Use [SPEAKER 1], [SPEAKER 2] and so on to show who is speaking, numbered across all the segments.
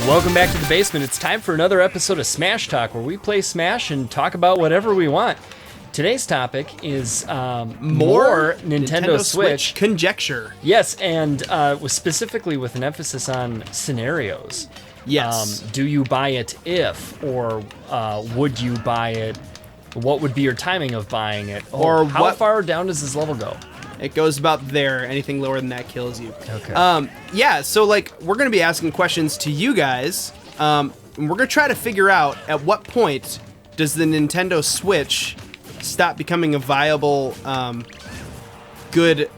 [SPEAKER 1] Welcome back to the basement. It's time for another episode of Smash Talk, where we play Smash and talk about whatever we want. Today's topic is more Nintendo Switch
[SPEAKER 2] conjecture.
[SPEAKER 1] Yes, and specifically with an emphasis on scenarios.
[SPEAKER 2] Yes.
[SPEAKER 1] Do you buy it if, or would you buy it? What would be your timing of buying it?
[SPEAKER 2] Or
[SPEAKER 1] how far down does this level go?
[SPEAKER 2] It goes about there. Anything lower than that kills you.
[SPEAKER 1] Okay.
[SPEAKER 2] Yeah, so like we're going to be asking questions to you guys. And we're going to try to figure out at what point does the Nintendo Switch stop becoming a viable, good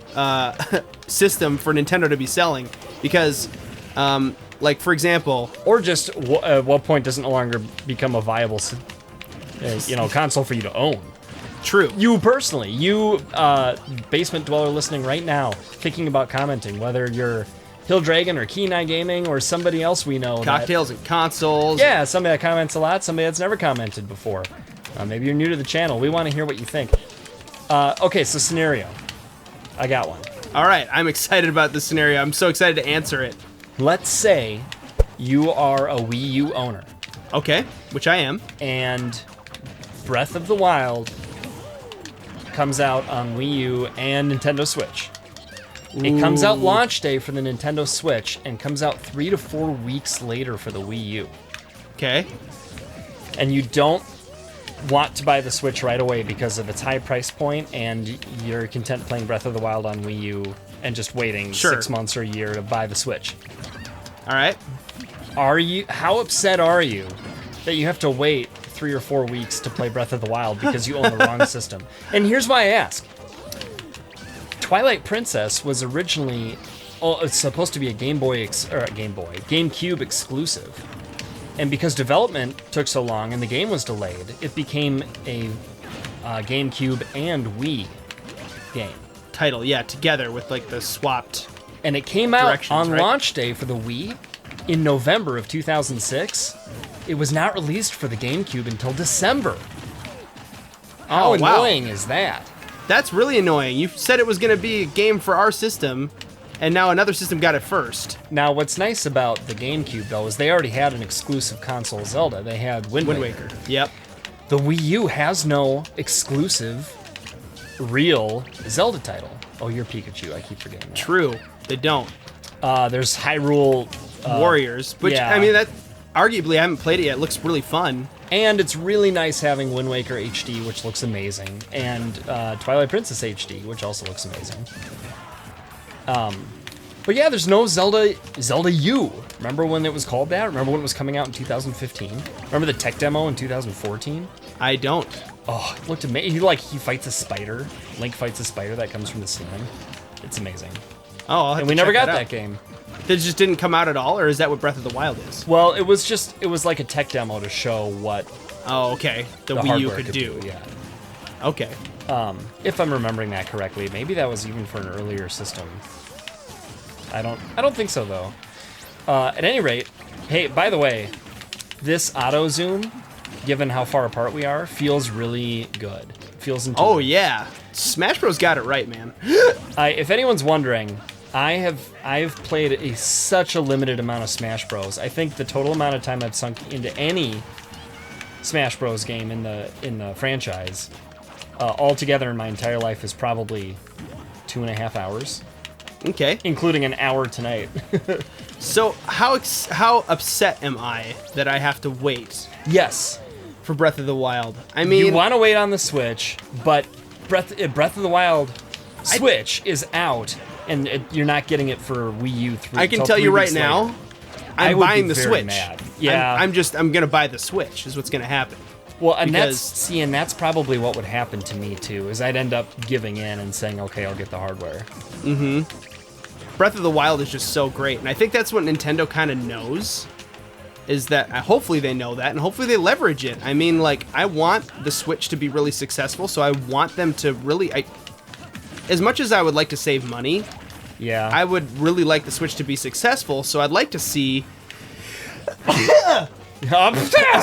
[SPEAKER 2] system for Nintendo to be selling. Because, like, for example...
[SPEAKER 1] Or just at what point does it no longer become a viable console for you to own?
[SPEAKER 2] True.
[SPEAKER 1] You personally, basement dweller listening right now, thinking about commenting, whether you're Hill Dragon or Kenai Gaming or somebody else we know.
[SPEAKER 2] Cocktails and consoles.
[SPEAKER 1] Yeah, somebody that comments a lot, somebody that's never commented before. Maybe you're new to the channel. We want to hear what you think. Okay, so scenario. I got one.
[SPEAKER 2] All right, I'm excited about this scenario. I'm so excited to answer it.
[SPEAKER 1] Let's say you are a Wii U owner.
[SPEAKER 2] Okay, which I am.
[SPEAKER 1] And Breath of the Wild comes out on Wii U and Nintendo Switch. It comes out launch day for the Nintendo Switch and comes out 3 to 4 weeks later for the Wii U.
[SPEAKER 2] Okay.
[SPEAKER 1] And you don't want to buy the Switch right away because of its high price point, and you're content playing Breath of the Wild on Wii U and just waiting 6 months or a year to buy the Switch.
[SPEAKER 2] All right.
[SPEAKER 1] How upset are you that you have to wait 3 or 4 weeks to play Breath of the Wild because you own the wrong system? And here's why I ask. Twilight Princess was originally it's supposed to be a GameCube exclusive. And because development took so long and the game was delayed, it became a GameCube and Wii game.
[SPEAKER 2] Title, yeah, together with like the swapped.
[SPEAKER 1] And it came out on
[SPEAKER 2] right?
[SPEAKER 1] launch day for the Wii in November of 2006. It was not released for the GameCube until December. How annoying is that?
[SPEAKER 2] That's really annoying. You said it was going to be a game for our system, and now another system got it first.
[SPEAKER 1] Now, what's nice about the GameCube, though, is they already had an exclusive console Zelda. They had Wind Waker.
[SPEAKER 2] Yep.
[SPEAKER 1] The Wii U has no exclusive, real Zelda title. Oh, you're Pikachu. I keep forgetting that.
[SPEAKER 2] True. They don't.
[SPEAKER 1] There's Hyrule...
[SPEAKER 2] Warriors. Which,
[SPEAKER 1] yeah.
[SPEAKER 2] I mean, that... Arguably, I haven't played it yet. It looks really fun.
[SPEAKER 1] And it's really nice having Wind Waker HD, which looks amazing, and Twilight Princess HD, which also looks amazing. But yeah, there's no Zelda U. Remember when it was called that? Remember when it was coming out in 2015? Remember the tech demo in 2014?
[SPEAKER 2] I don't.
[SPEAKER 1] Oh, it looked amazing. He fights a spider. Link fights a spider that comes from the ceiling. It's amazing.
[SPEAKER 2] Oh, I'll have
[SPEAKER 1] and
[SPEAKER 2] to
[SPEAKER 1] we never
[SPEAKER 2] check
[SPEAKER 1] got
[SPEAKER 2] that
[SPEAKER 1] that game.
[SPEAKER 2] It just didn't come out at all, or is that what Breath of the Wild is?
[SPEAKER 1] Well, it was like a tech demo to show what
[SPEAKER 2] the Wii U could do.
[SPEAKER 1] Yeah.
[SPEAKER 2] Okay.
[SPEAKER 1] If I'm remembering that correctly, maybe that was even for an earlier system. I don't think so though. At any rate, hey, by the way, this auto zoom, given how far apart we are, feels really good. Feels intuitive.
[SPEAKER 2] Oh yeah, Smash Bros got it right, man.
[SPEAKER 1] If anyone's wondering, I've played such a limited amount of Smash Bros. I think the total amount of time I've sunk into any Smash Bros. Game in the franchise altogether in my entire life is probably 2.5 hours.
[SPEAKER 2] Okay.
[SPEAKER 1] Including an hour tonight.
[SPEAKER 2] So how upset am I that I have to wait?
[SPEAKER 1] Yes.
[SPEAKER 2] For Breath of the Wild. I mean,
[SPEAKER 1] you want to wait on the Switch, but Breath of the Wild Switch is out. And you're not getting it for Wii U 3.
[SPEAKER 2] I can tell you right now, I'm buying the Switch.
[SPEAKER 1] Mad. Yeah,
[SPEAKER 2] I'm gonna buy the Switch. Is what's gonna happen.
[SPEAKER 1] Well, and that's probably what would happen to me too. Is I'd end up giving in and saying, okay, I'll get the hardware.
[SPEAKER 2] Mm-hmm. Breath of the Wild is just so great, and I think that's what Nintendo kind of knows. Is that hopefully they know that, and hopefully they leverage it. I mean, like, I want the Switch to be really successful, so I want them to really. As much as I would like to save money,
[SPEAKER 1] yeah,
[SPEAKER 2] I would really like the Switch to be successful, so I'd like to see...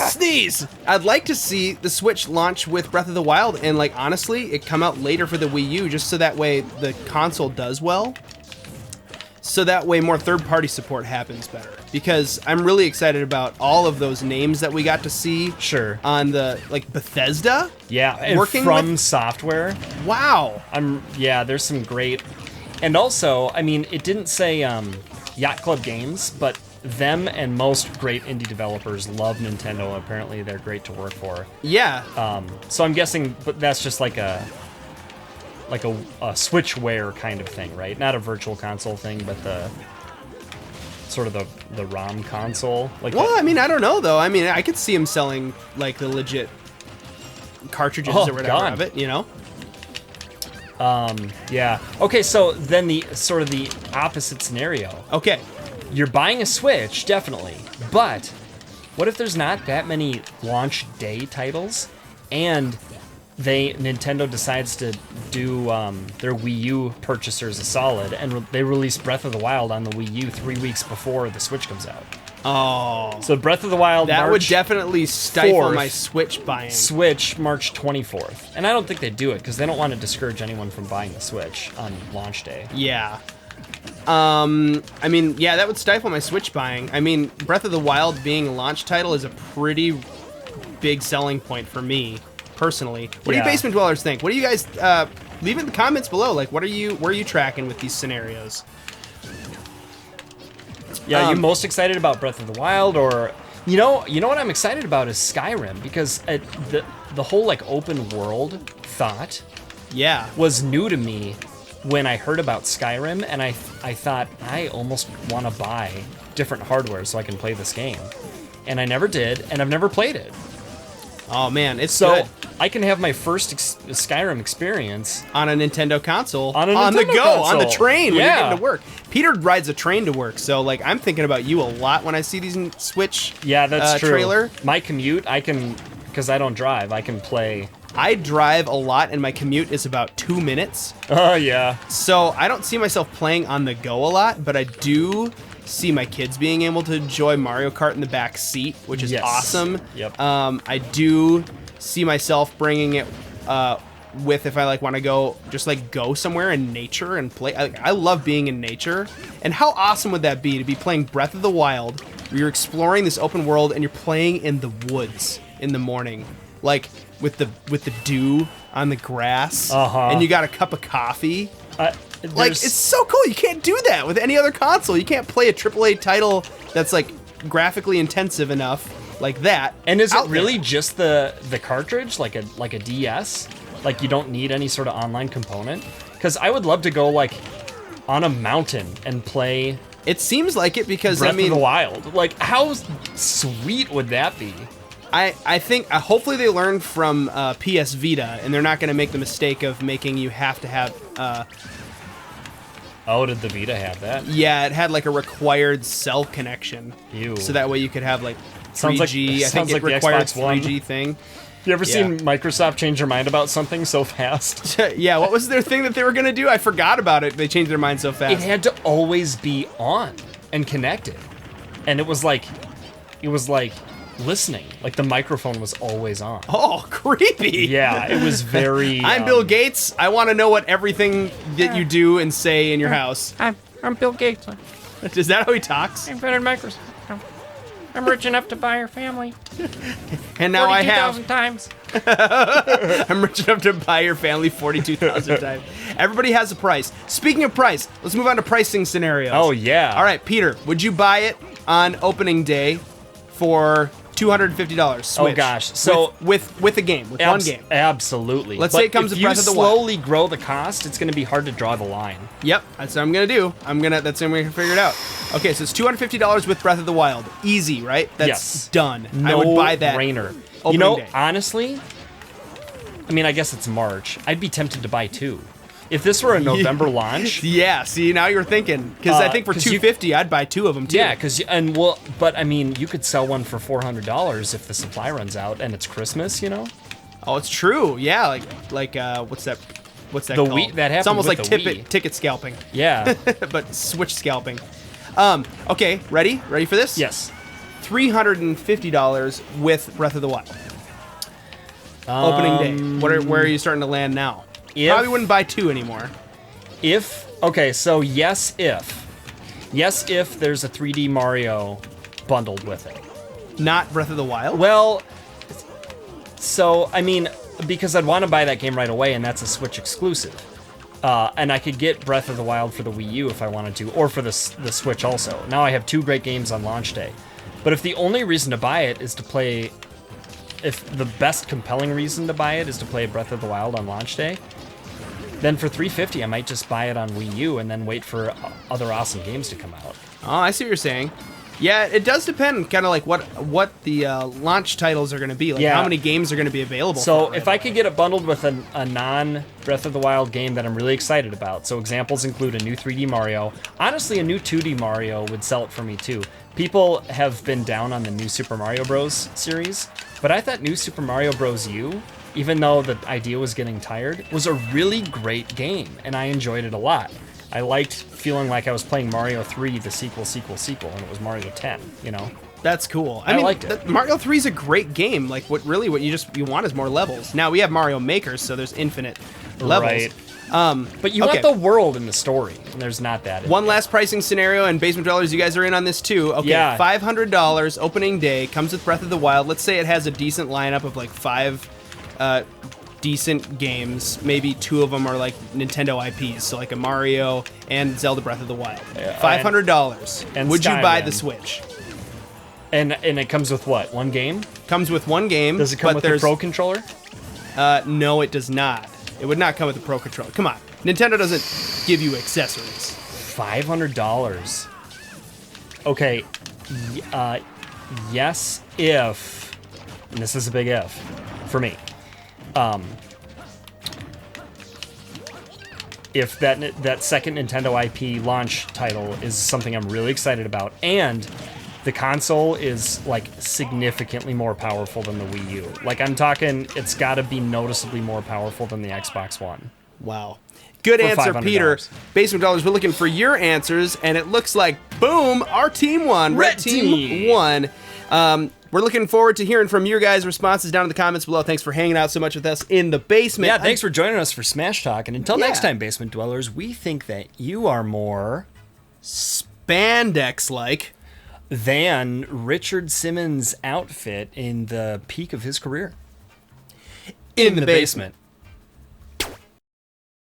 [SPEAKER 2] Sneeze! I'd like to see the Switch launch with Breath of the Wild, and, like, honestly, it come out later for the Wii U, just so that way the console does well. So that way more third-party support happens better. because I'm really excited about all of those names that we got to see.
[SPEAKER 1] Sure.
[SPEAKER 2] On the like Bethesda.
[SPEAKER 1] Yeah, and
[SPEAKER 2] working
[SPEAKER 1] from
[SPEAKER 2] with
[SPEAKER 1] software.
[SPEAKER 2] Wow.
[SPEAKER 1] There's some great, and also, I mean, it didn't say Yacht Club Games, but them and most great indie developers love Nintendo. Apparently, they're great to work for.
[SPEAKER 2] Yeah.
[SPEAKER 1] So I'm guessing, but that's just like a Switchware kind of thing, right? Not a virtual console thing, but the sort of the ROM console. Like
[SPEAKER 2] well,
[SPEAKER 1] that.
[SPEAKER 2] I mean, I don't know though. I mean, I could see him selling like the legit cartridges or whatever
[SPEAKER 1] God.
[SPEAKER 2] of it, you know?
[SPEAKER 1] Yeah. Okay, so then the sort of the opposite scenario.
[SPEAKER 2] Okay.
[SPEAKER 1] You're buying a Switch, definitely, but what if there's not that many launch day titles, and Nintendo decides to do their Wii U purchasers a solid, and they release Breath of the Wild on the Wii U 3 weeks before the Switch comes out.
[SPEAKER 2] Oh.
[SPEAKER 1] So Breath of the Wild,
[SPEAKER 2] That would
[SPEAKER 1] March
[SPEAKER 2] definitely stifle
[SPEAKER 1] 4th,
[SPEAKER 2] my Switch buying.
[SPEAKER 1] Switch March 24th. And I don't think they do it because they don't want to discourage anyone from buying the Switch on launch day.
[SPEAKER 2] Yeah. I mean, yeah, that would stifle my Switch buying. I mean, Breath of the Wild being a launch title is a pretty big selling point for me, personally. What do you basement dwellers think? What do you guys leave it in the comments below? Like, where are you tracking with these scenarios?
[SPEAKER 1] Yeah, you most excited about Breath of the Wild, or you know what I'm excited about is Skyrim, because the whole like open world thought was new to me when I heard about Skyrim, and I thought I almost want to buy different hardware so I can play this game, and I never did, and I've never played it.
[SPEAKER 2] Oh man, it's
[SPEAKER 1] So
[SPEAKER 2] good.
[SPEAKER 1] I can have my first Skyrim experience
[SPEAKER 2] On a Nintendo console.
[SPEAKER 1] On a
[SPEAKER 2] the
[SPEAKER 1] Nintendo
[SPEAKER 2] go,
[SPEAKER 1] console.
[SPEAKER 2] on the train when you're
[SPEAKER 1] Yeah.
[SPEAKER 2] getting to work. Peter rides a train to work, so like I'm thinking about you a lot when I see these Switch
[SPEAKER 1] that's true.
[SPEAKER 2] trailer.
[SPEAKER 1] My commute, I can, because I don't drive, I can play.
[SPEAKER 2] I drive a lot and my commute is about 2 minutes.
[SPEAKER 1] Oh yeah.
[SPEAKER 2] So I don't see myself playing on the go a lot, but I do see my kids being able to enjoy Mario Kart in the back seat, which is awesome.
[SPEAKER 1] Yep.
[SPEAKER 2] I do see myself bringing it with if I like want to go just like go somewhere in nature and play. I love being in nature. And how awesome would that be to be playing Breath of the Wild, where you're exploring this open world and you're playing in the woods in the morning, like with the dew on the grass, and you got a cup of coffee. Like, it's so cool. You can't do that with any other console. You can't play a AAA title that's like graphically intensive enough like that.
[SPEAKER 1] And is it really just the cartridge, like a DS? Like you don't need any sort of online component? Because I would love to go like on a mountain and play.
[SPEAKER 2] It seems like it because
[SPEAKER 1] Breath
[SPEAKER 2] I mean,
[SPEAKER 1] of the Wild. Like how sweet would that be?
[SPEAKER 2] I think hopefully they learned from PS Vita, and they're not going to make the mistake of making you have to have.
[SPEAKER 1] Oh, did the Vita have that?
[SPEAKER 2] Yeah, it had like a required cell connection.
[SPEAKER 1] Ew.
[SPEAKER 2] So that way you could have like 3G.
[SPEAKER 1] Sounds like
[SPEAKER 2] I think it
[SPEAKER 1] the
[SPEAKER 2] required
[SPEAKER 1] Xbox One.
[SPEAKER 2] 3G thing.
[SPEAKER 1] You ever seen Microsoft change their mind about something so fast?
[SPEAKER 2] Yeah, what was their thing that they were going to do? I forgot about it. They changed their mind so fast.
[SPEAKER 1] It had to always be on and connected. And it was like listening. Like the microphone was always on.
[SPEAKER 2] Oh, creepy.
[SPEAKER 1] Yeah, it was very...
[SPEAKER 2] I'm Bill Gates. I want to know what everything that you do and say in your house.
[SPEAKER 3] I'm Bill Gates.
[SPEAKER 2] Is that how he talks?
[SPEAKER 3] I invented Microsoft. I'm rich enough to buy your family
[SPEAKER 2] And now I have...
[SPEAKER 3] 42,000 times.
[SPEAKER 2] I'm rich enough to buy your family 42,000 times. Everybody has a price. Speaking of price, let's move on to pricing scenarios.
[SPEAKER 1] Oh, yeah.
[SPEAKER 2] All right, Peter, would you buy it on opening day for $250 Switch?
[SPEAKER 1] Oh gosh, so
[SPEAKER 2] with a game, with one game.
[SPEAKER 1] Absolutely.
[SPEAKER 2] Let's say it comes with Breath of the Wild.
[SPEAKER 1] If you slowly grow the cost, it's going to be hard to draw the line.
[SPEAKER 2] Yep, that's what I'm gonna do. That's how I'm gonna figure it out. Okay, so it's $250 with Breath of the Wild. Easy, right? That's done. I would buy that.
[SPEAKER 1] Brainer.
[SPEAKER 2] Opening day.
[SPEAKER 1] Honestly, I mean, I guess it's March. I'd be tempted to buy two. If this were a November launch,
[SPEAKER 2] Yeah, see, now you're thinking. Because I think for $250, I'd buy two of them too.
[SPEAKER 1] yeah, but I mean, you could sell one for $400 if the supply runs out and it's Christmas, you know?
[SPEAKER 2] Oh, it's true. Yeah, like what's that? What's that
[SPEAKER 1] The
[SPEAKER 2] called?
[SPEAKER 1] Wii- that
[SPEAKER 2] It's
[SPEAKER 1] happened
[SPEAKER 2] almost
[SPEAKER 1] with
[SPEAKER 2] like
[SPEAKER 1] the Wii.
[SPEAKER 2] ticket scalping,
[SPEAKER 1] Yeah.
[SPEAKER 2] but Switch scalping. Okay, ready? Ready for this?
[SPEAKER 1] Yes.
[SPEAKER 2] $350 with Breath of the Wild. Opening day. Where are you starting to land now?
[SPEAKER 1] If-
[SPEAKER 2] Probably wouldn't buy two anymore.
[SPEAKER 1] Okay, so yes, Yes, if there's a 3D Mario bundled with it.
[SPEAKER 2] Not Breath of the Wild?
[SPEAKER 1] Well, so, I mean, because I'd want to buy that game right away, and that's a Switch exclusive. And I could get Breath of the Wild for the Wii U if I wanted to, or for the Switch also. Now I have 2 great games on launch day. But if the only reason to buy it is to play... If the best compelling reason to buy it is to play Breath of the Wild on launch day, then for $350 I might just buy it on Wii U and then wait for other awesome games to come out.
[SPEAKER 2] Oh, I see what you're saying. Yeah, it does depend kind of like what the launch titles are going to be. Like how many games are going to be available.
[SPEAKER 1] So if I could get it bundled with a non-Breath of the Wild game that I'm really excited about. So examples include a new 3D Mario. Honestly, a new 2D Mario would sell it for me too. People have been down on the new Super Mario Bros. Series, but I thought new Super Mario Bros. U, even though the idea was getting tired, was a really great game, and I enjoyed it a lot. I liked feeling like I was playing Mario 3, the sequel, and it was Mario 10, you know?
[SPEAKER 2] That's cool.
[SPEAKER 1] I liked it.
[SPEAKER 2] Mario 3 is a great game. Like what you want is more levels. Now we have Mario Maker, so there's infinite levels.
[SPEAKER 1] Right. But you want the world and the story, and there's not that.
[SPEAKER 2] One last pricing scenario, and Basement Dwellers, you guys are in on this too. Okay,
[SPEAKER 1] yeah.
[SPEAKER 2] $500 opening day, comes with Breath of the Wild. Let's say it has a decent lineup of like 5 decent games. Maybe 2 of them are like Nintendo IPs, so like a Mario and Zelda Breath of the Wild. $500.
[SPEAKER 1] And
[SPEAKER 2] would you buy
[SPEAKER 1] Skyrim.
[SPEAKER 2] the Switch?
[SPEAKER 1] And it comes with what? One game?
[SPEAKER 2] Comes with 1 game.
[SPEAKER 1] Does it come with a Pro Controller?
[SPEAKER 2] No, it does not. It would not come with the Pro Controller. Come on. Nintendo doesn't give you accessories.
[SPEAKER 1] $500. Okay. Yes, if, and this is a big if for me, if that second Nintendo IP launch title is something I'm really excited about, and the console is like significantly more powerful than the Wii U. Like I'm talking, it's got to be noticeably more powerful than the Xbox One.
[SPEAKER 2] Wow. Good answer,
[SPEAKER 1] $500.
[SPEAKER 2] Peter. Basement Dollars, we're looking for your answers, and it looks like, boom, our team won. Red team won. We're looking forward to hearing from your guys' responses down in the comments below. Thanks for hanging out so much with us in the basement.
[SPEAKER 1] Yeah, thanks for joining us for Smash Talk. And until next time, Basement Dwellers, we think that you are more
[SPEAKER 2] spandex-like
[SPEAKER 1] than Richard Simmons' outfit in the peak of his career.
[SPEAKER 2] In the basement.